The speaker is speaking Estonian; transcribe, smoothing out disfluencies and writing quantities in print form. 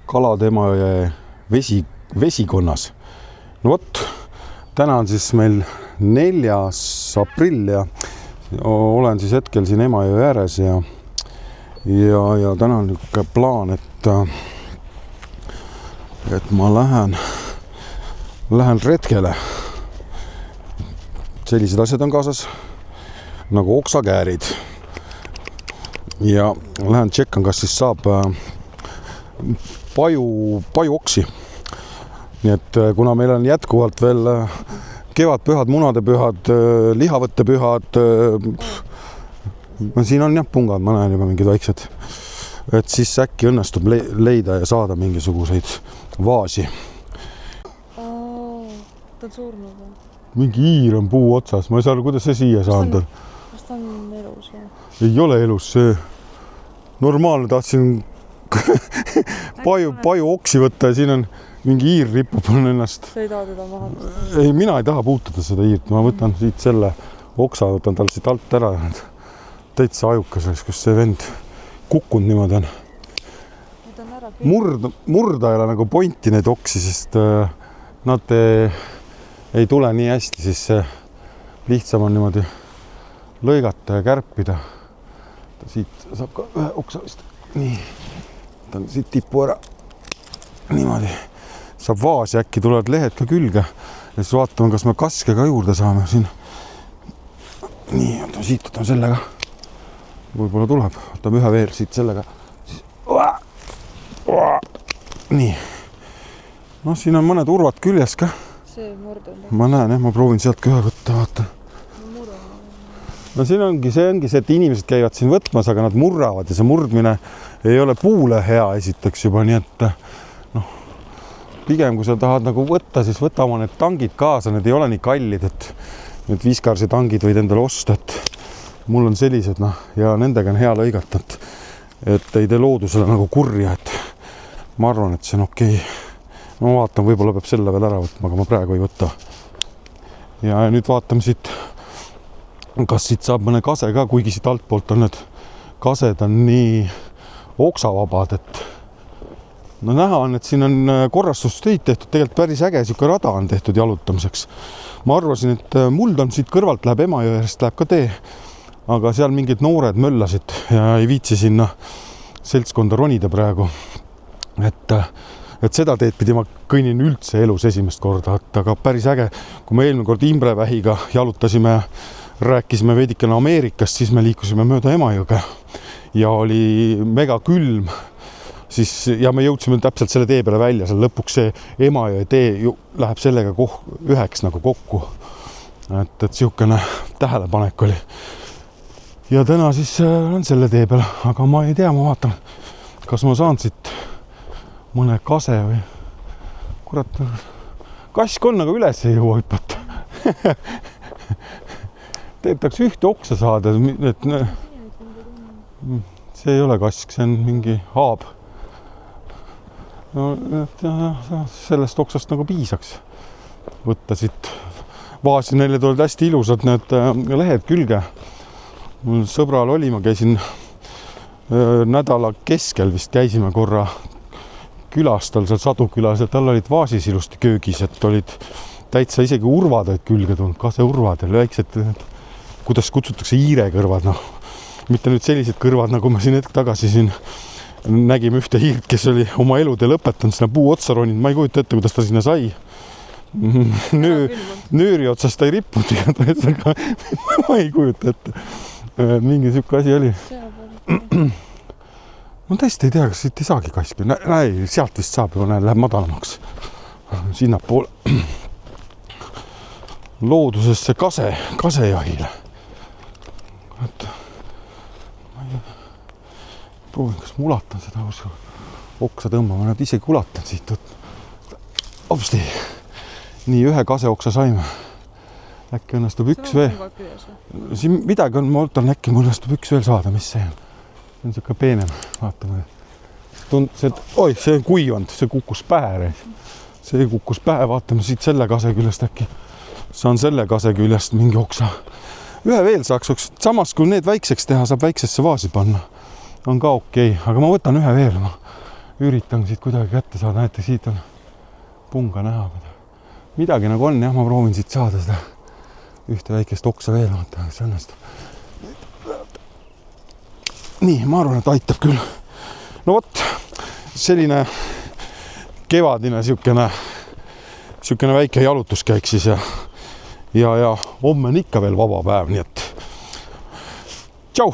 Kalade Emajõe vesikonnas. No vot, täna on siis meil 4. aprill ja olen siis hetkel siin Emajõe ääres ja täna on niisugune plaan, et ma lähen retkele. Sellised asjad on kaasas nagu oksakäärid ja lähen tšekkan, kas siis saab pajuoksi. Nii et kuna meil on jätkuvalt veel kevadpühad, munadepühad, lihavõttepühad, siin on jah pungad, ma näen juba mingid väiksed, et siis äkki õnnestub leida ja saada mingisuguseid vaasi. Ta on surnud või? Mingi hiir on puu otsas, ma ei saa aru, kuidas see siia saanud on. Kas ta on elus või? Ei ole elus, see normaalne, tahtsin paju oksi võtta ja siin on mingi hiir ripub ennast. Sa ei taha teda maha? Ei, mina ei taha puutuda seda hiirt, ma võtan siit selle oksa, võtan tal siit alt ära. Täitsa ajukas, kus see vend kukkunud niimoodi on. Murda ei ole nagu pointi neid oksi, sest nad ei tule nii hästi, siis lihtsam on niimoodi lõigata ja kärpida. Siit saab ka ühe oksa vist. Nii, võtan siit tipu ära. Niimoodi. Saab vaasi, äkki tulevad lehed ka külge. Ja siis vaatame, kas me kaske ka juurde saame siin. Nii, siit võtame sellega. Võib-olla tuleb. Võtame ühe veel siit sellega. Nii. No siin on mõned urvad küljes ka. See murdunud. Ma näen, ma proovin sealt ka ühe võtta, vaata. No siin ongi see, et inimesed käivad siin võtmas, aga nad murravad ja see murdmine ei ole puule hea esiteks juba, nii et pigem kui sa tahad nagu võtta, siis võta oma need tangid kaasa, need ei ole nii kallid, et need Viskarsi tangid võid endale osta, et mul on sellised ja nendega on hea lõigata, et ei tee loodusele nagu kurja, et ma arvan, et see on okei. Ma vaatan, võib-olla peab selle veel ära võtma, aga ma praegu ei võta. Ja nüüd vaatame siit, kas siit saab mõne kase ka, kuigi siit altpoolt on need kased on nii oksavabad, et no näha on, et siin on korrastustöid tehtud, tegelikult päris äge, siuke rada on tehtud jalutamiseks. Ma arvasin, et muld on siit kõrvalt, läheb Emajõest, läheb ka tee, aga seal mingid noored möllasid ja ei viitsi sinna seltskonda ronida praegu. Et seda teed pidi ma kõnnin üldse elus esimest korda, aga päris äge. Kui me eelmine kord Imrevähiga jalutasime, rääkisime veidikene Ameerikast, siis me liikusime mööda Emajõge ja oli mega külm. Ja me jõudsime täpselt selle tee peale välja, seal lõpuks see Emajõe tee läheb sellega üheks nagu kokku. Et siukene tähelepanek oli. Ja täna siis on selle tee peale, aga ma ei tea, ma vaatan, kas ma saan siit mõne kase või kurat, kask on, aga üles ei jõua hüpata. Teetaks ühte oksa saada, et see ei ole kask, see on mingi haab. No, sellest oksast nagu piisaks võtta siit vaasi, neile tulid hästi ilusad need lehed külge. Mul sõbral oli, ma käisin nädala keskel vist käisime korra külas, tal seal Sadukülas ja tal olid vaasis ilusti köögis, et olid täitsa isegi urvad olid külge tulnud, kaseurvad ja väiksed, kuidas kutsutakse hiirekõrvad, mitte nüüd sellised kõrvad, nagu me siin hetk tagasi siin nägime ühte hiirt, kes oli oma elude lõpetanud sinna puu otsa roninud, ma ei kujuta ette, kuidas ta sinna sai. Nööri otsast ta ei rippunud, aga ma ei kujuta ette. Mingi siuke asi oli. Ma tõesti ei tea, kas siit ei saagi kaski. Näe, sealt vist saab juba, läheb madalamaks. Sinna poole. Loodusesse kasejahile. Proovin, kas ma ulatan seda oksa tõmbama. Nad isegi ulatan siit. Hopsti. Nii, ühe kaseoksa saime. Äkki õnnestub üks veel. Siin midagi on, ma ootan, äkki mul õnnestub üks veel saada, mis see on. See on siuke peenem, vaatame. See on kuivanud, see kukkus pähe. See kukkus pähe, vaatame siit selle kase küljest äkki. Saan selle kase küljest mingi oksa. Ühe veel saaks, samas kui need väikseks teha, saab väiksesse vaasi panna. On ka okei, aga ma võtan ühe veel. üritan siit kuidagi kätte saada, näiteks siit on punga näha. Midagi nagu on, jah, ma proovin siit saada seda ühte väikest oksa veel, vaata, see õnnestub. Nii, ma arvan, et aitab küll. No vot, selline kevadine siukene väike jalutuskäik siis ja homme on ikka veel vaba päev, nii et tšau!